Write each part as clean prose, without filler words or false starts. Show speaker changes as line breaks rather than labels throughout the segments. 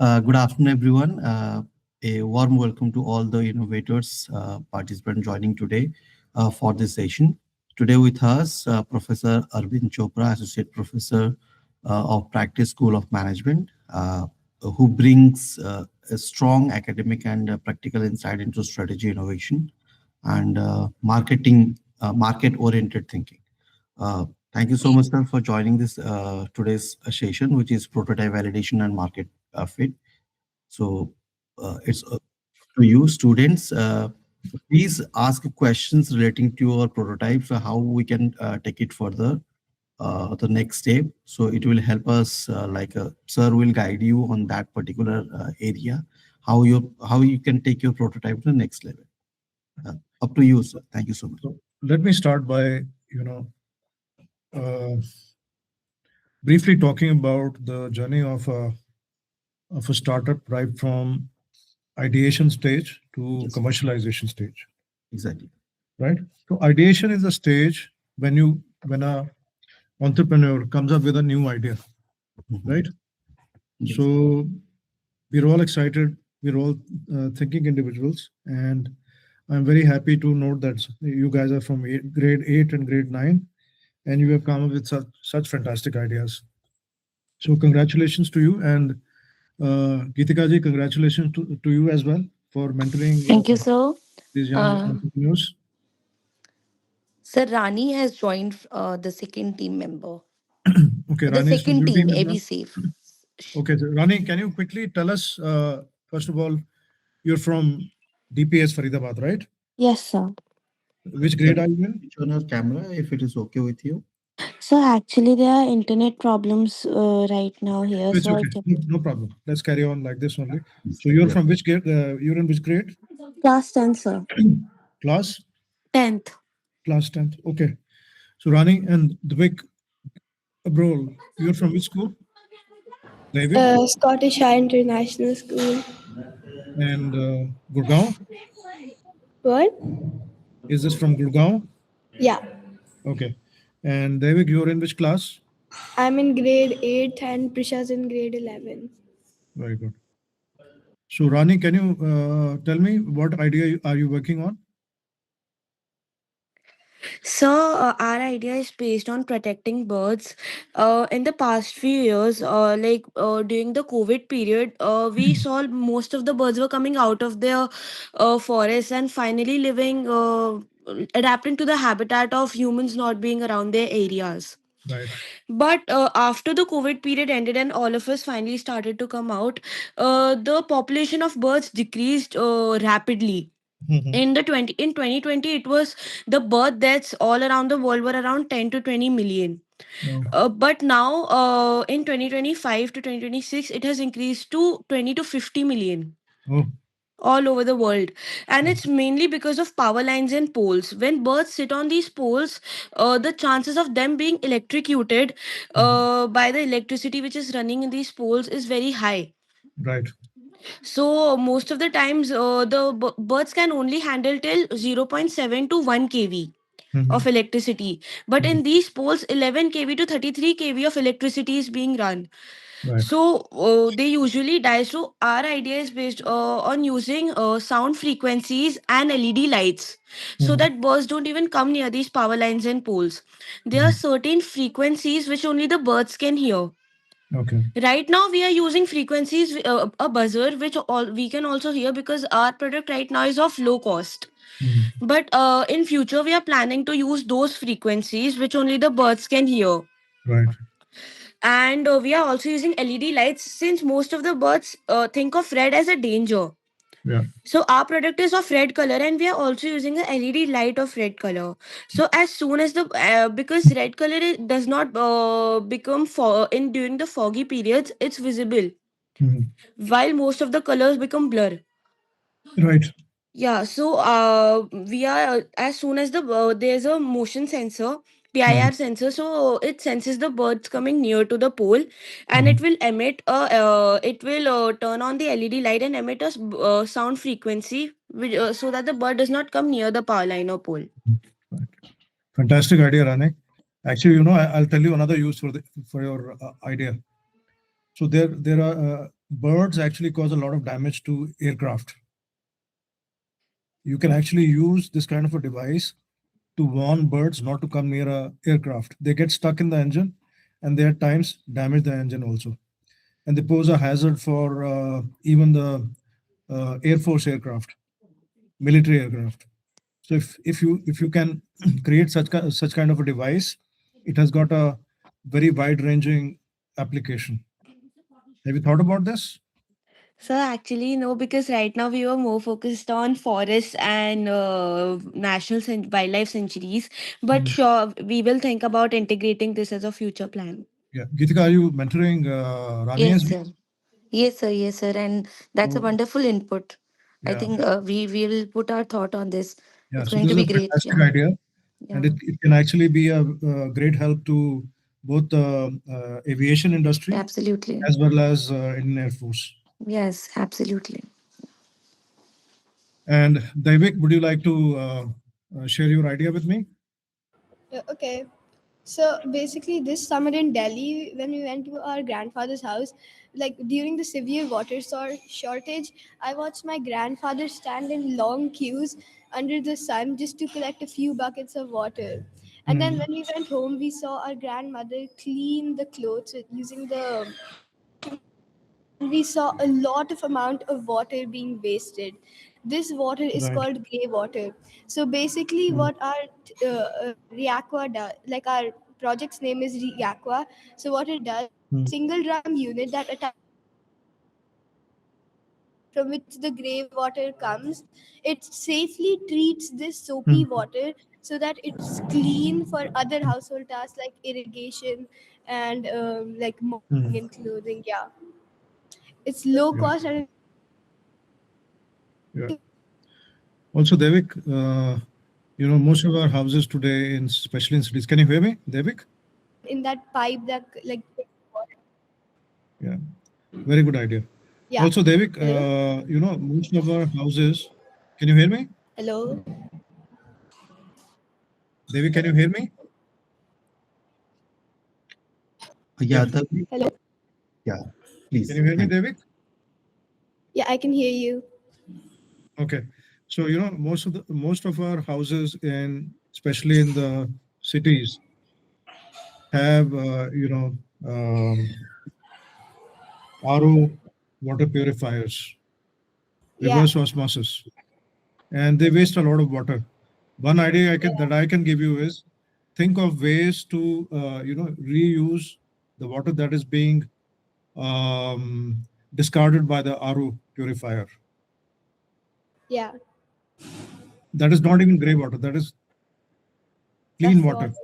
Good afternoon, everyone. A warm welcome to all the innovators, participants joining today for this session. Today with us, Professor Arvind Chopra, Associate Professor of Practice School of Management, who brings a strong academic and practical insight into strategy innovation and market-oriented thinking. Uh, Thank you so much, sir, for joining this today's session, which is prototype validation and market fit. So it's to you, students. Please ask questions relating to your prototypes, how we can take it further, the next step. So it will help us, sir will guide you on that particular area, how you can take your prototype to the next level. Up to you, sir. Thank you so much.
So let me start by, uh, briefly talking about the journey of a startup right from ideation stage to
Yes,
commercialization stage,
exactly.
right? So ideation is a stage when a entrepreneur comes up with a new idea,
Mhm.
right?
Yes.
So we're all excited. We're all thinking individuals, and I'm very happy to note that you guys are from grade 8 and grade 9, and you have come up with such fantastic ideas. So congratulations to you, and Geetika ji, congratulations to you as well for mentoring
Thank you, sir.
these young
Uh,
entrepreneurs.
Sir Rani has joined the second team member.
Okay,
The
Rani is from
second
your
team,
team as
AB
well.
Safe.
Okay, so Rani, can you quickly tell us, first of all, you're from DPS Faridabad, right?
Yes, sir.
Which
Can
grade are you
you
in?
switch on your camera if it is okay with you?
So actually, there are internet problems right now here.
It's
So I
okay,
kept
no problem. Let's carry on like this only.
Yes.
So you're
Yeah.
from which grade? You're in which grade?
class 10, sir.
Class?
10th.
Class 10th. Okay. So Rani and Dvik, bro, you're from which school? David
Scottish High International School.
and Gurgaon.
What?
Is this from Gurgaon?
Yeah.
Okay. And David, you're in which class?
I'm in grade 8 and Prisha's in grade 11.
Very good. So Rani, can you tell me what idea are you working on?
So, our idea is based on protecting birds. In the past few years, during the COVID period, we saw most of the birds were coming out of their forests and finally adapting to the habitat of humans not being around their areas.
Right.
But after the COVID period ended and all of us finally started to come out, the population of birds decreased rapidly.
Mhm.
In 2020, it was the birth deaths all around the world were around 10 to 20 million.
Oh,
But now, in 2025 to 2026, it has increased to 20 to 50 million
oh,
all over the world. And it's mainly because of power lines and poles. When birds sit on these poles, the chances of them being electrocuted
mhm.
by the electricity which is running in these poles is very high.
Right.
So most of the times, birds can only handle till 0.7 to 1 kV of
Mhm.
electricity. But
Mhm.
in these poles, 11 kV to 33 kV of electricity is being run.
Right.
So they usually die. So our idea is based on using sound frequencies and LED lights, so
Mhm.
that birds don't even come near these power lines and poles. There are
Mhm.
certain frequencies which only the birds can hear.
Okay.
Right now, we are using frequencies, a buzzer, which all we can also hear because our product right now is of low cost.
Mhm.
But in future, we are planning to use those frequencies which only the birds can hear.
Right.
And we are also using LED lights since most of the birds think of red as a danger.
Yeah.
So our product is of red color, and we are also using a LED light of red color. So as soon as the because red color does not become in during the foggy periods, it's visible,
Mhm.
while most of the colors become blur.
Right.
Yeah, so we are as soon as there's a motion sensor,
Mhm.
PIR sensor, so it senses the birds coming near to the pole, and
Mhm.
it will turn on the LED light and emit a sound frequency, so that the bird does not come near the power line or pole.
Right. Fantastic idea, Rani. Actually, I'll tell you another use for your idea. So there are birds actually cause a lot of damage to aircraft. You can actually use this kind of a device to warn birds not to come near a aircraft. They get stuck in the engine, and they at times damage the engine also, and they pose a hazard for even the Air Force aircraft, military aircraft. So if you can create such kind of a device, it has got a very wide ranging application. Have you thought about this?
So actually, no, because right now we were more focused on forests and wildlife sanctuaries. But
Mm.
sure, we will think about integrating this as a future plan.
Yeah, Geetika, are you mentoring Rani
Yes,
as well?
sir. Yes, sir. Yes, sir. And that's a
So,
wonderful input. I
yeah,
think we will put our thought on this.
yeah.
It's
So
going
this
to
is
be
a
great.
fantastic
Yeah.
idea, and
Yeah.
it can actually be a great help to both the aviation industry
Absolutely.
as well as Indian Air Force.
Yes, absolutely.
And Daivik, would you like to share your idea with me?
Okay. So basically, this summer in Delhi, when we went to our grandfather's house, like during the severe shortage, I watched my grandfather stand in long queues under the sun just to collect a few buckets of water. And then
Hmm.
when we went home, we saw our grandmother clean the clothes using the and we saw a lot of amount of water being wasted. This water is
Right.
called grey water. So basically,
Hmm.
what our Reaqua does, like our project's name is Reaqua. So what it does,
Hmm.
single drum unit that from which the grey water comes, it safely treats this
Hmm.
soapy water so that it's clean for other household tasks like irrigation and like mopping
Hmm.
and clothing. Yeah, it's low
Yeah.
cost and
Yeah. Also, Devik, most of our houses today, especially in cities, can you hear me, Devik?
in that pipe that like
Yeah, very good idea.
yeah.
Also, Devik,
Hello,
most of our houses, can you hear me?
hello,
Devik, can you hear me?
Yeah,
If
the
hello.
yeah,
Can
please.
you hear me,
Thank
Devik?
Yeah, I can hear you.
Okay. So, most of our houses especially in the cities, have RO water purifiers,
Yeah,
reverse osmosis, and they waste a lot of water. One idea I can give you is think of ways to reuse the water that is being discarded by the RO purifier.
yeah,
That is not even gray water. That is clean
that's the water.
water,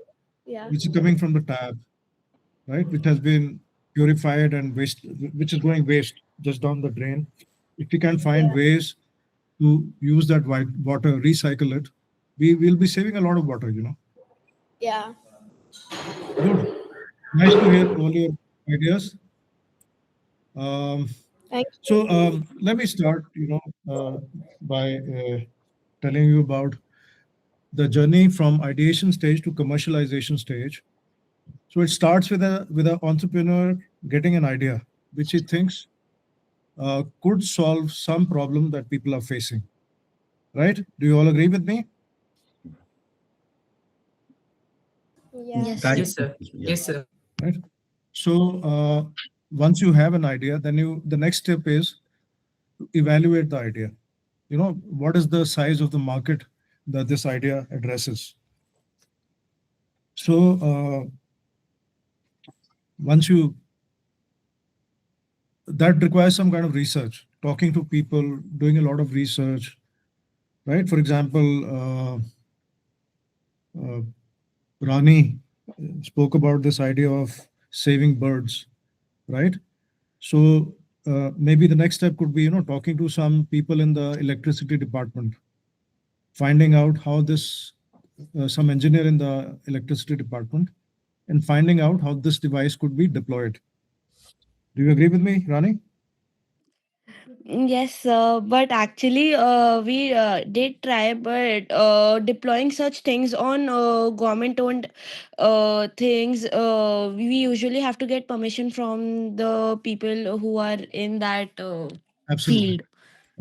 Yeah,
which is coming from the tap, right? Which has been purified and which is going waste just down the drain. If we can find
yeah,
ways to use that white water, recycle it, we will be saving a lot of water.
yeah.
Good. Nice to hear all your ideas. Um,
Thank
so
you.
let me start, by telling you about the journey from ideation stage to commercialization stage. So it starts with a entrepreneur getting an idea which he thinks could solve some problem that people are facing. Right? Do you all agree with me?
Yeah,
Yes,
that.
sir.
Yes, sir.
Yeah.
Yes, sir.
Right. So once you have an idea, then the next step is to evaluate the idea. What is the size of the market that this idea addresses? So once you that requires some kind of research, talking to people, doing a lot of research, right? For example, uh, Rani spoke about this idea of saving birds, right? So maybe the next step could be, talking to some people in the electricity department, finding out how some engineer in the electricity department, and finding out how this device could be deployed. Do you agree with me, Rani?
Yes, but actually, we did try, but deploying such things on government-owned things, we usually have to get permission from the people who are in that
Absolutely.
field.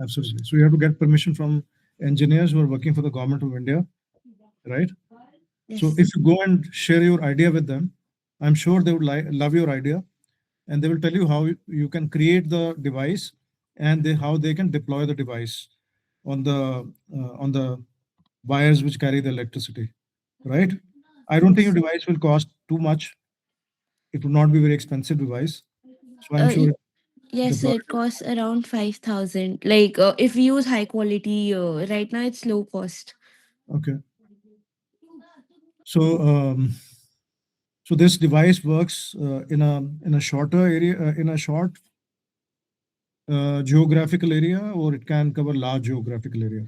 Absolutely. So you have to get permission from engineers who are working for the government of India, right? So
Yes.
if you go and share your idea with them, I'm sure they would love your idea, and they will tell you how you can create the device, and how they can deploy the device on the wires which carry the electricity, right? I don't think your
Yes.
device will cost too much. It would not be very expensive device. So I'm sure
Y-
it's
yes,
deployed.
it costs around 5,000. Like, if we use high quality, right now it's low cost.
Okay. So so this device works in a shorter area, in a short geographical area, or it can cover large geographical area.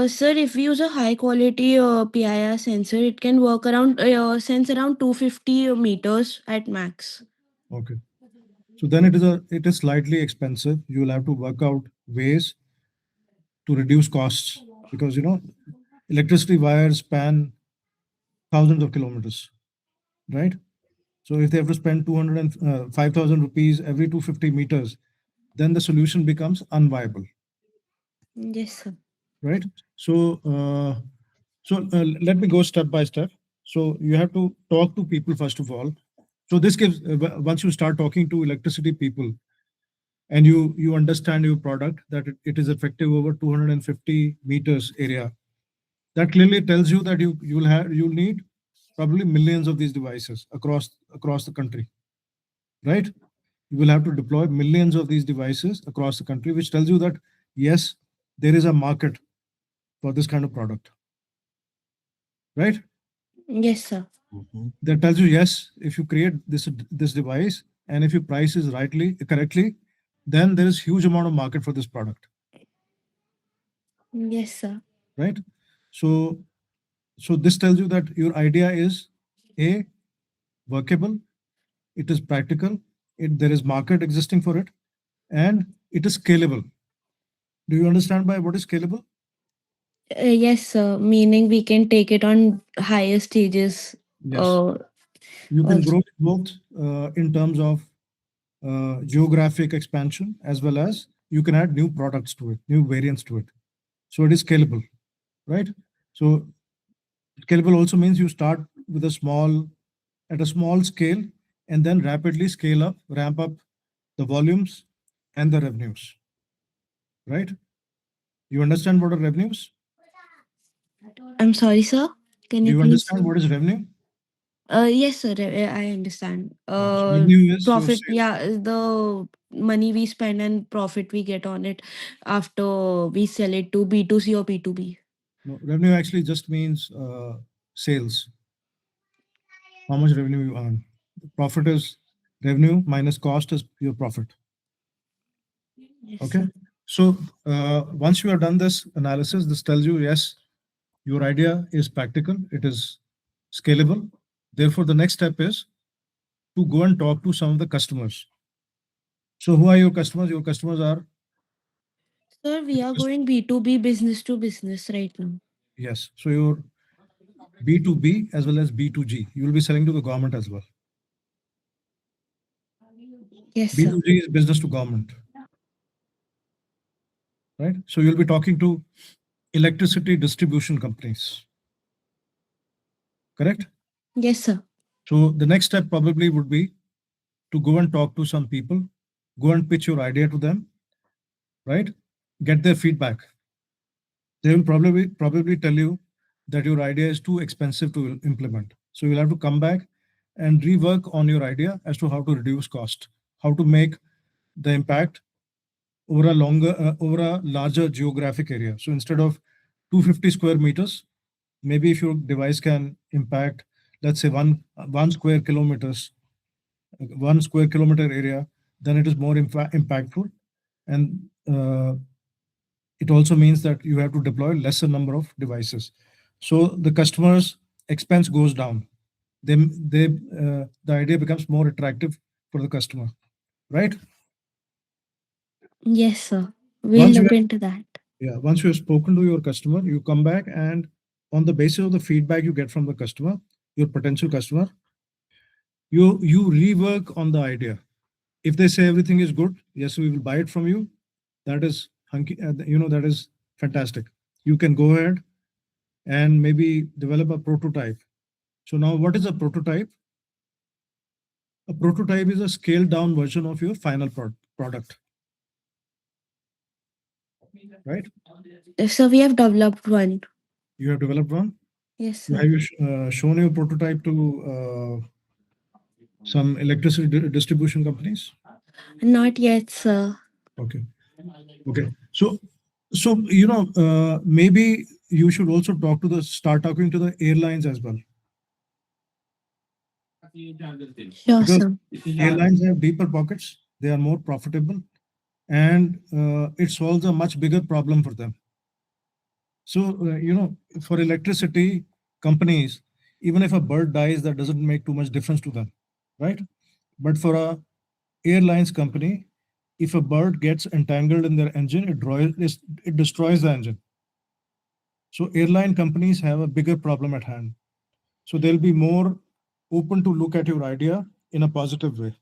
Sir, if we use a high quality PIR sensor, it can work around sense around 250 meters at max.
Okay. So then it is slightly expensive. You will have to work out ways to reduce costs, because electricity wires span thousands of kilometers, right? So if they have to spend 5,000 rupees every 250 meters, then the solution becomes unviable,
Yes, sir.
right? So let me go step by step. So you have to talk to people first of all. So this gives once you start talking to electricity people, and you understand your product, that it is effective over 250 meters area, that clearly tells you that you'll need probably millions of these devices across the country, right? You will have to deploy millions of these devices across the country, which tells you that yes, there is a market for this kind of product, right?
Yes, sir.
Mhm.
That tells you yes, if you create this device, and if your price is correctly, then there is huge amount of market for this product,
Yes, sir.
right? So this tells you that your idea is a workable, it is practical, there is market existing for it, and it is scalable. Do you understand by what is scalable?
Yes, sir. Meaning we can take it on higher stages.
Yes.
Uh,
You can
also.
grow both in terms of geographic expansion, as well as you can add new products to it, new variants to it. So it is scalable, right? So scalable also means you start with at a small scale, and then rapidly ramp up the volumes and the revenues, right? You understand what are revenues?
I'm sorry, sir. Can
Do
you
you
please?
understand what is revenue?
Yes, sir. I understand.
So revenue is your
Profit.
sales.
Yeah, the money we spend and profit we get on it after we sell it to B2C or B2B.
No, revenue actually just means sales, how much revenue you earn. Profit is revenue minus cost is your profit.
Yes,
Okay.
sir.
So once you have done this analysis, this tells you, yes, your idea is practical, it is scalable. Therefore, the next step is to go and talk to some of the customers. So who are your customers? Your customers are,
Sir, we are going B2B, business to business right now.
yes. So your B2B as well as B2G. You will be selling to the government as well.
Yes, sir.
B2G is business to government, right? So you'll be talking to electricity distribution companies, correct?
Yes, sir.
So the next step probably would be to go and talk to some people, go and pitch your idea to them, right? Get their feedback. They will probably tell you that your idea is too expensive to implement. So you'll have to come back and rework on your idea as to how to reduce cost, how to make the impact over a larger geographic area. So instead of 250 square meters, maybe if your device can impact, let's say one square kilometers, 1 square kilometer area, then it is more impactful. And it also means that you have to deploy lesser number of devices. So the customer's expense goes down. The idea becomes more attractive for the customer, right?
Yes, sir. We'll
Once you
look
have,
into that.
yeah, once you have spoken to your customer, you come back and on the basis of the feedback you get from the customer, your potential customer, you rework on the idea. If they say everything is good, yes, we will buy it from you. That is hunky, that is fantastic. You can go ahead and maybe develop a prototype. So now what is a prototype? A prototype is a scaled down version of your final product, right?
So we have developed one.
You have developed one.
Yes,
So
sir.
have you shown your prototype to some electricity distribution companies?
Not yet, sir.
Okay. Okay. So maybe you should also start talking to the airlines as well,
Sure,
because
sir.
airlines have deeper pockets, they are more profitable, and it solves a much bigger problem for them. So, for electricity companies, even if a bird dies, that doesn't make too much difference to them, right? But for a airlines company, if a bird gets entangled in their engine, it destroys the engine. So airline companies have a bigger problem at hand. So they'll be more open to look at your idea in a positive way.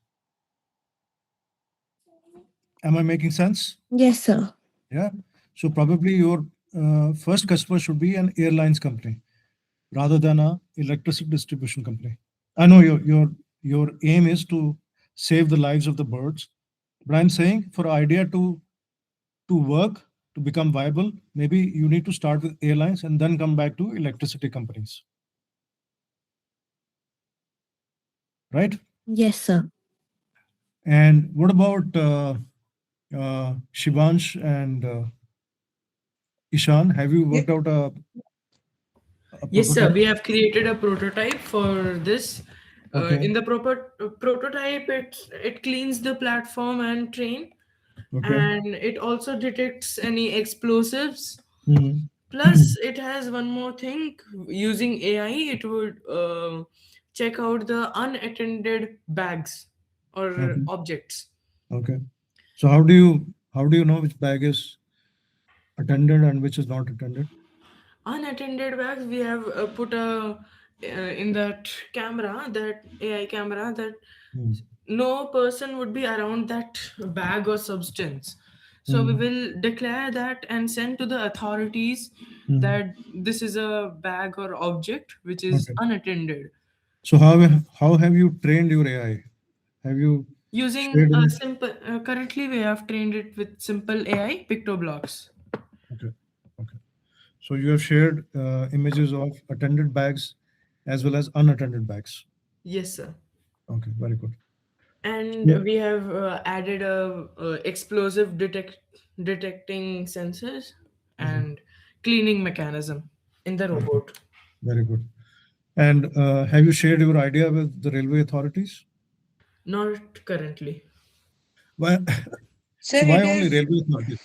Am I making sense?
Yes, sir.
Yeah. So probably your first customer should be an airlines company rather than a electricity distribution company. I know your aim is to save the lives of the birds, but I'm saying for idea to work, to become viable, maybe you need to start with airlines and then come back to electricity companies, right?
Yes, sir.
And what about Shivansh and Ishan? Have you
Ye-
worked out a
Yes, sir.
prototype?
We have created a prototype for this.
Okay.
In the proper prototype, it cleans the platform and train,
Okay.
and it also detects any explosives.
Mhm.
Plus, it has one more thing. Using AI, it would check out the unattended bags or
Okay.
objects.
Okay. So how do you know which bag is attended and which is not attended?
Unattended bags, we have put a in that camera, that AI camera, that
Hmm.
no person would be around that bag or substance. So we
Hmm.
will declare that and send to the authorities
Hmm.
that this is a bag or object which is
Okay.
unattended.
So how have you trained your AI? Have you
Using
shared
a
any?
simple, currently we have trained it with simple AI pictoblocks.
Okay. Okay. So you have shared images of attended bags as well as unattended bags.
Yes, sir.
Okay. Very good.
And
Yeah.
we have added a, explosive detecting sensors
Mhm.
and cleaning mechanism in the
Okay.
robot.
Very good. And have you shared your idea with the railway authorities?
Not currently.
Why?
Sir,
So why
it
only
is,
railway authorities?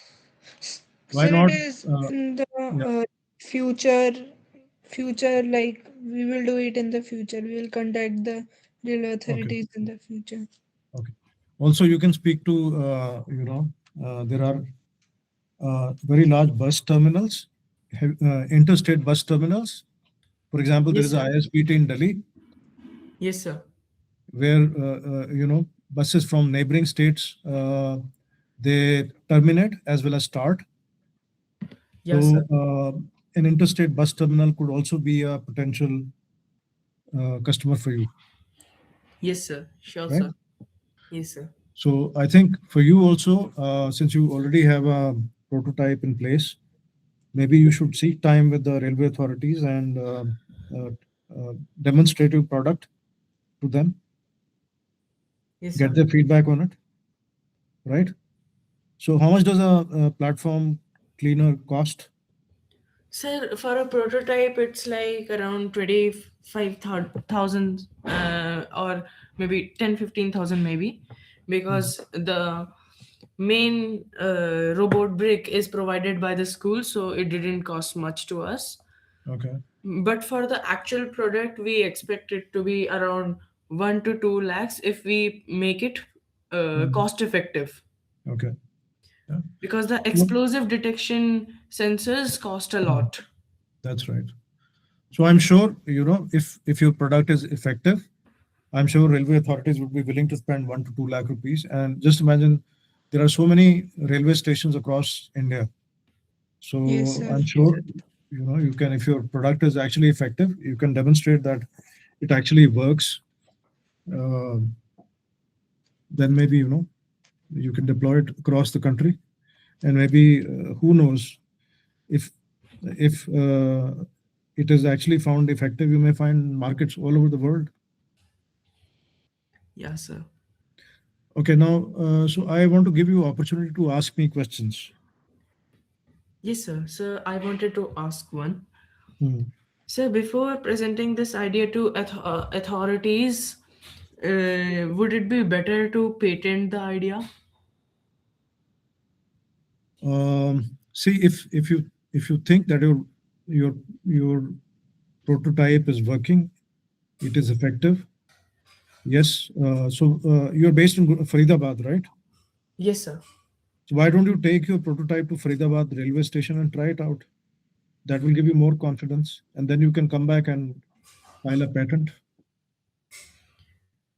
Why
sir, it
not?
is
Uh,
in the
yeah.
future, like we will do it in the future. We will contact the railway
Okay.
authorities in the future.
Okay. Also, you can speak to there are very large bus terminals, interstate bus terminals. For example, there
Yes,
is
sir.
ISBT in Delhi,
Yes, sir.
where buses from neighboring states they terminate as well as start.
Yes,
So
sir.
an interstate bus terminal could also be a potential customer for you,
Yes, sir. Sure,
right?
sir. Yes, sir.
So I think for you also, since you already have a prototype in place, maybe you should seek time with the railway authorities and uh, demonstrate your product to them,
Yes,
get
sir.
their feedback on it, right? So how much does a platform cleaner cost?
Sir, for a prototype, it's like around 25,000 or maybe 10, 15,000 maybe,
Hmm.
because the main robot brick is provided by the school, so it didn't cost much to us.
Okay.
But for the actual product, we expect it to be around 1 to 2 lakhs if we make it
Hmm.
cost effective.
Okay. Yeah.
because the
So,
explosive detection sensors cost a
mm,
lot.
that's right. So I'm sure, if your product is effective, I'm sure railway authorities would be willing to spend 1 to 2 lakh rupees. And just imagine, there are so many railway stations across India.
Yes,
So
sir.
I'm sure, you can, if your product is actually effective, you can demonstrate that it actually works. Uh, then maybe, you can deploy it across the country, and maybe, who knows, if it is actually found effective, you may find markets all over the world.
Yeah, sir.
Okay, now, so I want to give you opportunity to ask me questions.
Yes, sir. Sir, I wanted to ask one.
Hmm.
Sir, before presenting this idea to authorities, would it be better to patent the idea?
See, if you think that your prototype is working, it is effective. Yes. So you're based in Faridabad, right?
Yes, sir.
So why don't you take your prototype to Faridabad railway station and try it out? That will give you more confidence, and then you can come back and file a patent.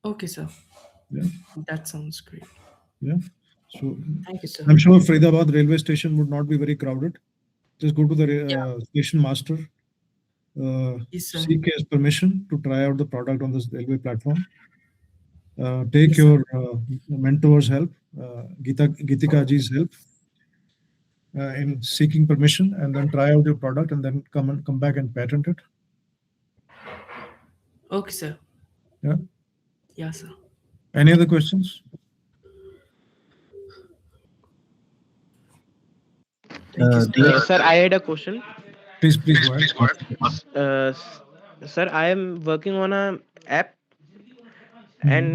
Okay, sir.
Yeah,
That sounds great.
yeah. So
Thank you, sir.
I'm sure Faridabad railway station would not be very crowded. Just go to the
Yeah.
station master,
Yes, sir.
seek his permission to try out the product on this railway platform. Take
Yes, sir.
your mentor's help, Geetika ji's help, in seeking permission, and then try out your product, and then come back and patent it.
Okay, sir.
Yeah.
Yeah, sir.
Any other questions?
Thank you, sir.
Do you,
Sir, I had a question.
Please go ahead.
Sir, I am working on a app,
Mhm.
and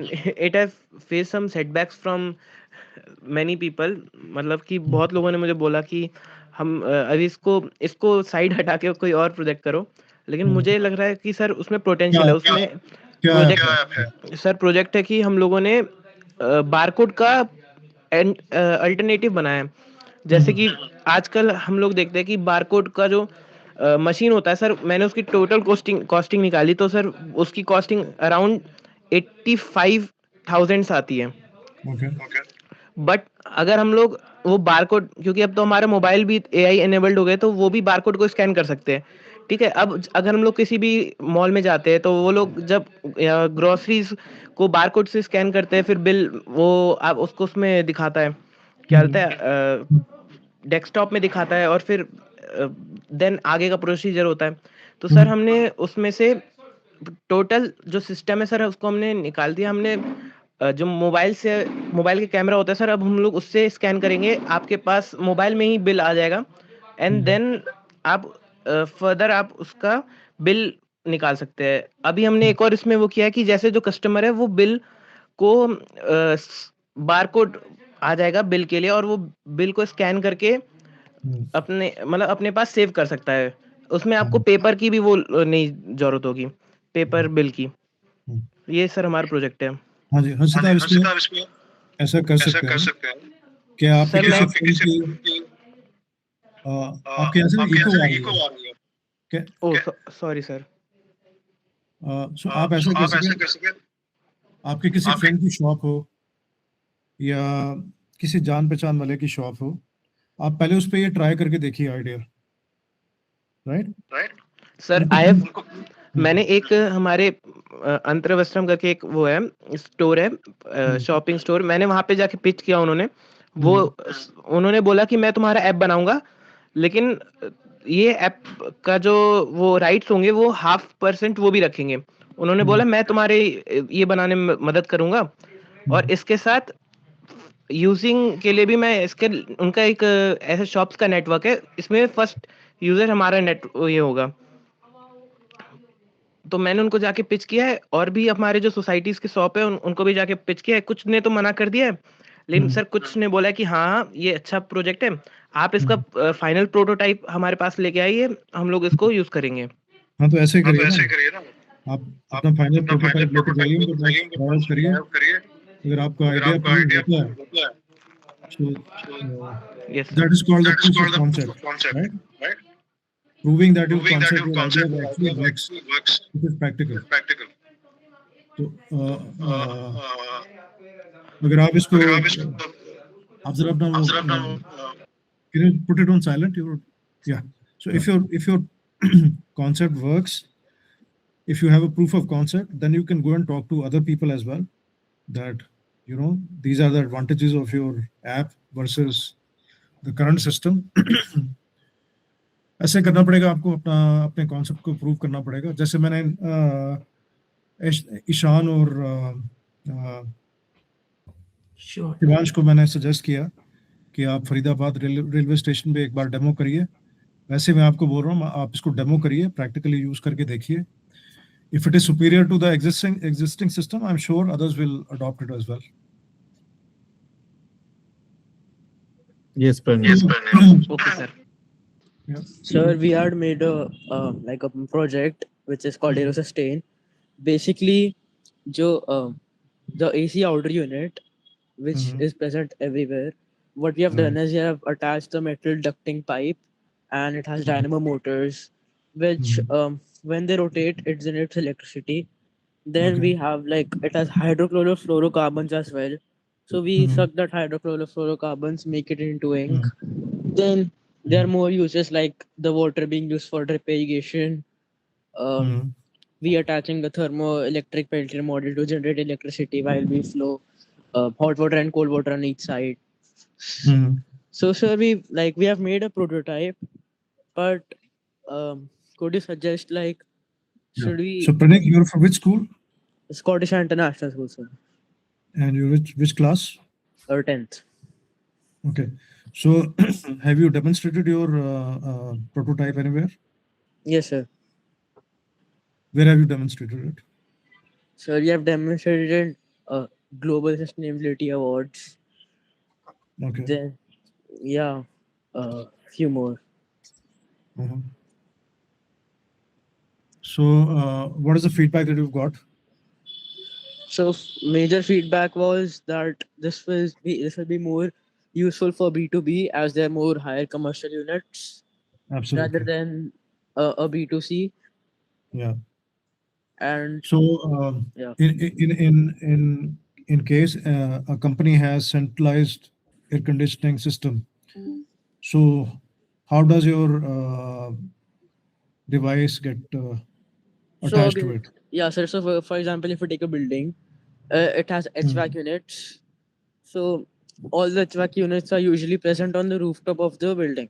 it has faced some setbacks from many people. मतलब कि बहुत लोगों ने मुझे बोला कि हम अभी इसको इसको साइड हटा के कोई और प्रोजेक्ट करो, लेकिन
हम्म।
मुझे लग रहा है कि सर उसमें
क्या
पोटेंशियल है उसमें
क्या ऐप है?
प्रोजेक्ट सर प्रोजेक्ट है कि हम लोगों ने बारकोड का अल्टरनेटिव बनाया है। जैसे
हम्म।
कि आजकल हम लोग देखते हैं कि बारकोड का जो मशीन होता है सर, मैंने उसकी टोटल कॉस्टिंग निकाली तो सर उसकी कॉस्टिंग अराउंड 85,000 आती है।
ओके।
बट अगर हम लोग वो बारकोड, क्योंकि अब तो हमारे मोबाइल भी एआई एनेबल्ड हो गए तो वो भी बारकोड को स्कैन कर सकते हैं, ठीक है। अब अगर हम लोग किसी भी मॉल में जाते हैं तो वो लोग जब ग्रोसरीज को बारकोड से स्कैन करते हैं, फिर बिल वो आप उसको उसमें दिखाता है, क्या
हम्म।
बोलते हैं, डेस्कटॉप में दिखाता है, और फिर देन आगे का प्रोसीजर होता है। तो सर
हम्म।
हमने उसमें से टोटल जो सिस्टम है सर उसको हमने निकाल दिया। हमने जो मोबाइल के कैमरा होता है सर, अब हम लोग उससे स्कैन करेंगे, आपके पास मोबाइल में ही बिल आ जाएगा, एंड देन आप फर्दर आप उसका बिल निकाल सकते हैं। अभी हमने एक और इसमें वो किया है कि जैसे जो कस्टमर है वो बिल को बारकोड आ जाएगा बिल के लिए, और वो बिल को स्कैन करके
हम्म।
अपने मतलब अपने पास सेव कर सकता है। उसमें आपको
हम्म।
पेपर की भी वो नहीं जरूरत होगी, पेपर बिल की।
हम्म।
ये सर हमारा प्रोजेक्ट है।
हाँ जी, हर्षिता, इसमें ऐसा कर सकते हैं कि आपके
सर
किसी
मैं
फ्रेंड की, आपके यहाँ से ना इको आ रही है क्या?
ओ सॉरी सर।
सो आप ऐसा कर सकें, आपके किसी फ्रेंड की शॉप हो या किसी जान पहचान वाले की शॉप हो, आप पहले उस पर ये ट्राई करके देखिए idea, right?
Sir I have मैंने एक हमारे अंतरवस्त्रम करके एक वो है स्टोर है, शॉपिंग स्टोर, मैंने वहां पे जाके पिच किया। उन्होंने बोला कि मैं तुम्हारा ऐप बनाऊंगा, लेकिन ये ऐप का जो वो राइट्स होंगे वो 0.5% वो भी रखेंगे। उन्होंने बोला मैं तुम्हारे ये बनाने में मदद करूंगा, और इसके साथ यूजिंग के लिए भी मैं इसके उनका एक ऐसे शॉप्स का नेटवर्क है, इसमें फर्स्ट यूजर हमारा नेट ये होगा। तो मैंने उनको जाके पिच किया है, और भी हमारे जो सोसाइटीज के शॉप है उनको भी जाके पिच किया है। कुछ ने तो मना कर दिया है, लेकिन सर कुछ ने बोला है कि हाँ ये अच्छा प्रोजेक्ट है, आप इसका फाइनल प्रोटोटाइप हमारे पास लेके आइए, हम लोग इसको यूज करेंगे।
हाँ, तो ऐसे ही करिए ना, आप अपना फाइनल प्रोटोटाइप लेके जाइए, उनके पास ट्राई करिए। अगर आपका आइडिया अप्रूव होता है, So
Yes, sir.
that is called the proof of concept, right? Proving that your concept, your idea actually works. It is practical. तो अगर आप इसको आप जरा अपना वो can you put it on silent? Yeah. So if your concept works, if you have a proof of concept, then you can go and talk to other people as well. That these are the advantages of your app versus the current system. ऐसे करना पड़ेगा आपको, अपने concept को prove करना पड़ेगा. जैसे मैंने ईशान और शिवांश को मैंने सजेस्ट किया कि आप फरीदाबाद रेलवे स्टेशन पे एक बार डेमो करिए. वैसे मैं आपको बोल रहा हूँ, आप इसको डेमो करिए, प्रैक्टिकली यूज करके देखिए. If it is superior to the existing system, I'm sure others will adopt it as well.
Yes, Pranay.
Okay, sir.
Yeah.
Sir, we had made a like a project which is called AeroSustain. Basically, the AC outer unit, which is present everywhere. What we have done is we have attached the metal ducting pipe, and it has dynamo motors, which when they rotate, it generates electricity. Then we have it has hydrochlorofluorocarbons as well. So we suck that hydrochlorofluorocarbons, make it into ink. Then there are more uses like the water being used for drip irrigation. We attaching the thermoelectric Peltier model to generate electricity while we flow hot water and cold water on each side. So sir, we have made a prototype, but could you suggest should we?
So Pranay, you're from which school?
Scottish International School, sir.
And you're which class?
Or 10th.
Okay. So have you demonstrated your prototype anywhere?
Yes, sir.
Where have you demonstrated it?
Sir, we have demonstrated Global Sustainability Awards.
Okay.
Then, yeah, few more.
So what is the feedback that you've got?
So major feedback was that this will be more useful for B2B as they're more higher commercial units.
Absolutely.
Rather than a B2C.
Yeah.
And
so
yeah.
in case a company has centralized air conditioning system, so how does your device get attached to it?
Yeah, sir. So for example, if you take a building, it has HVAC units. So all the HVAC units are usually present on the rooftop of the building.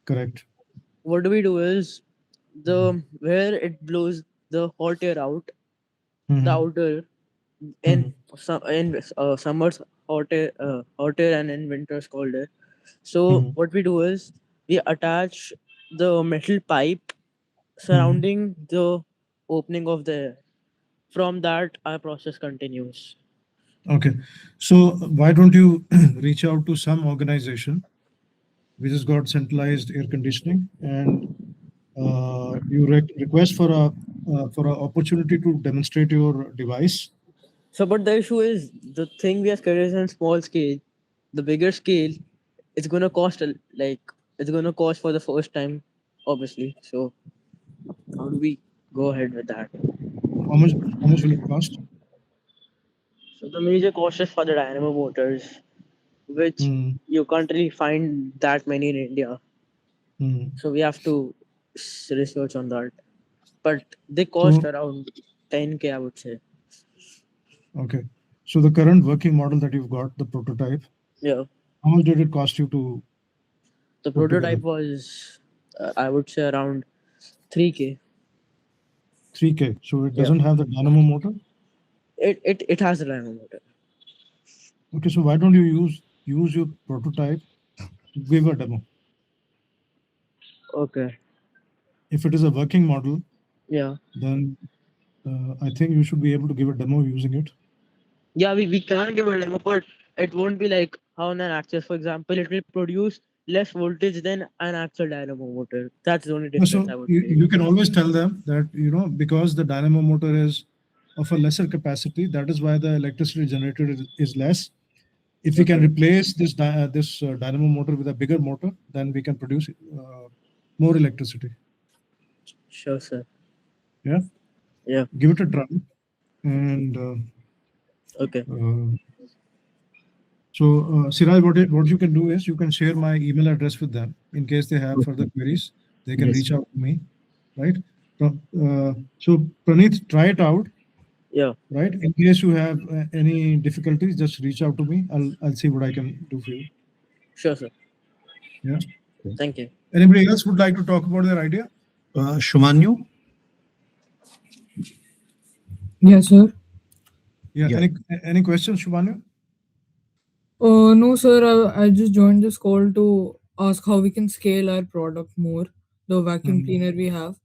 Correct.
What do we do is where it blows the hot air out, the outer in summer's hot air and in winter's cold air. So what we do is we attach the metal pipe surrounding the opening of the air. From that, our process continues.
Okay. So why don't you reach out to some organization which has got centralized air conditioning, and you request for a opportunity to demonstrate your device?
So, but the issue is the thing we are creating on small scale. The bigger scale, it's gonna cost it's gonna cost for the first time, obviously. So, how do we go ahead with that?
How much will it cost?
So the major cost is for the dynamo motors, which you can't really find that many in India. So we have to research on that. But they cost around 10K, I would say.
Okay. So the current working model that you've got, the prototype,
yeah,
how much did it cost you to?
The prototype was, I would say, around 3K.
3K. So it doesn't have the dynamo motor?
It has a dynamo motor.
Okay, so why don't you use your prototype to give a demo?
Okay.
If it is a working model,
yeah,
then I think you should be able to give a demo using it.
Yeah, we can give a demo, but it won't be like how an actual, for example, it will produce less voltage than an actual dynamo motor. That's the only difference, I would say.
You can always tell them that, because the dynamo motor is of a lesser capacity, that is why the electricity generated is less. If we can replace this dynamo motor with a bigger motor, then we can produce more electricity.
Sure, sir.
Yeah.
Yeah.
Give it a try. And
Okay.
so, Siraj, what you can do is you can share my email address with them in case they have further queries. They can
Yes.
reach out to me, right? So, Praneeth, try it out.
Yeah.
Right. In case you have any difficulties, just reach out to me. I'll see what I can do for you.
Sure, sir.
Yeah.
Thank you.
Anybody else would like to talk about their idea?
Shumanyu?
Yes, sir.
Yeah.
Yeah.
Any questions, Shubhanu?
No, sir. I just joined this call to ask how we can scale our product more, the vacuum cleaner we have,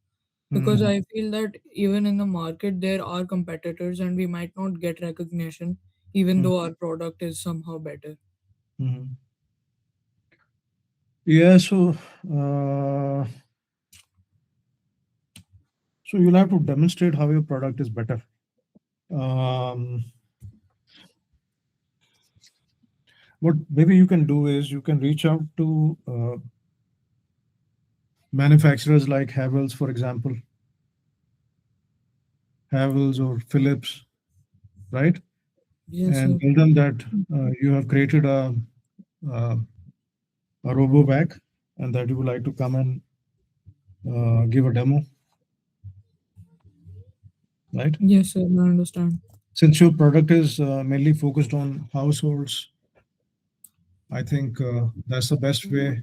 because I feel that even in the market there are competitors and we might not get recognition, even though our product is somehow better.
Yeah. So you'll have to demonstrate how your product is better. What maybe you can do is you can reach out to manufacturers like Havells, for example, Havells or Philips, right?
Yes,
And
sir.
tell them that you have created a robo vac and that you would like to come and give a demo, right?
Yes, sir. I understand.
Since your product is mainly focused on households, I think that's the best way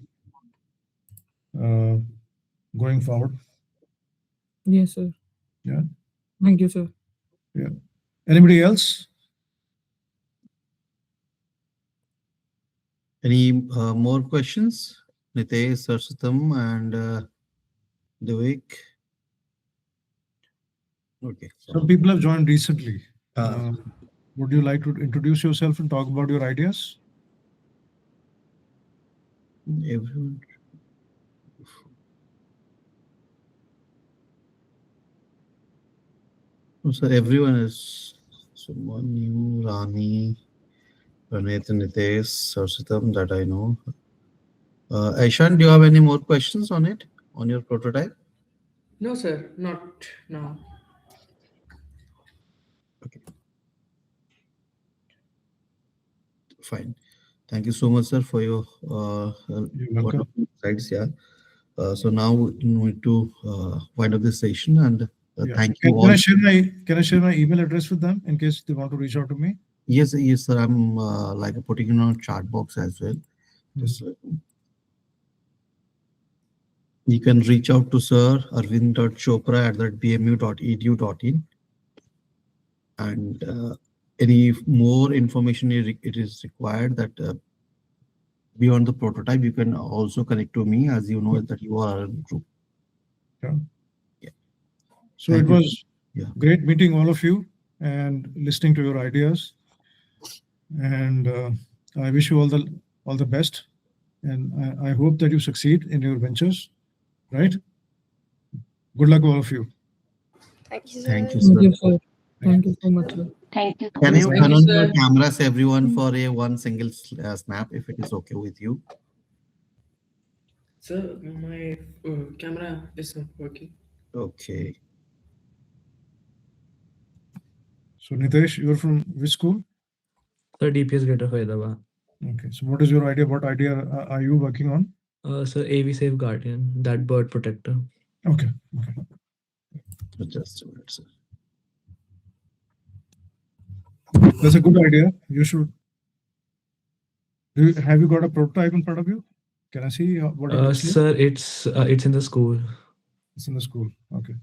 going forward.
Yes, sir.
Yeah.
Thank you, sir.
Yeah. Anybody else?
Any more questions? Nitesh, Sarsatam, and Devik? Okay.
Some people have joined recently.
Uh,
Would you like to introduce yourself and talk about your ideas?
Everyone. So everyone is someone new, Rani, Praneeth, Nitesh, Sarsatam, that I know. Aishan, do you have any more questions on it, on your prototype?
No, sir, not now.
Okay. Fine. Thank you so much, sir, for your
welcome.
insights. Yeah. So now we need to wind up this session, and thank you all.
Can I share my email address with them in case they want to reach out to me?
Yes, sir. I'm like putting it on a chat box as well. Just you can reach out to Sir arvind.chopra@bmu.edu.in, and any more information it is required that beyond the prototype, you can also connect to me, as you know that you are in group.
Yeah.
Yeah.
So
Thank
it
you.
was
Yeah.
great meeting all of you and listening to your ideas. And I wish you all the best. And I hope that you succeed in your ventures. Right? Good luck, all of you.
Thank you, sir.
Thank you,
Thank
sir.
you, sir. Thank you so much, sir.
Thank you.
Can you
Thank
turn
you,
on
sir.
your cameras, everyone, for a one single snap, if it is okay with you?
Sir, my camera is not working.
Okay.
So Nitesh, you're from which school?
Sir, DPS Greater Faridabad.
Okay. So what is your idea? What idea are you working on?
Sir, AV Safe Guardian, that bird protector.
Okay.
Just a minute, sir.
That's a good idea. You should. Have you got a prototype in front of you? Can I see what it looks like?
Sir, it's in the school.
It's in the school. Okay.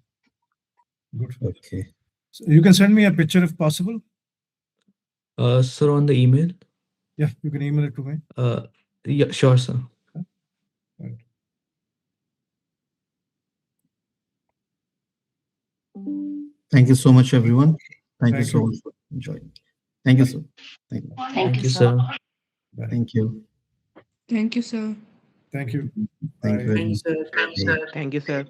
Good.
Okay.
So you can send me a picture if possible.
Sir, on the email?
Yeah, you can email it to me.
Yeah, sure, sir.
Right.
Thank you so much, everyone. Thank you
Thank
so
you.
much for joining. Thank you, sir. Thank you.
Thank you, sir.
Bye.
Thank you.
Thank you, sir.
Thank you.
Thank
Bye.
you very
Thank you,
much.
sir.
Bye.
Thank you, sir.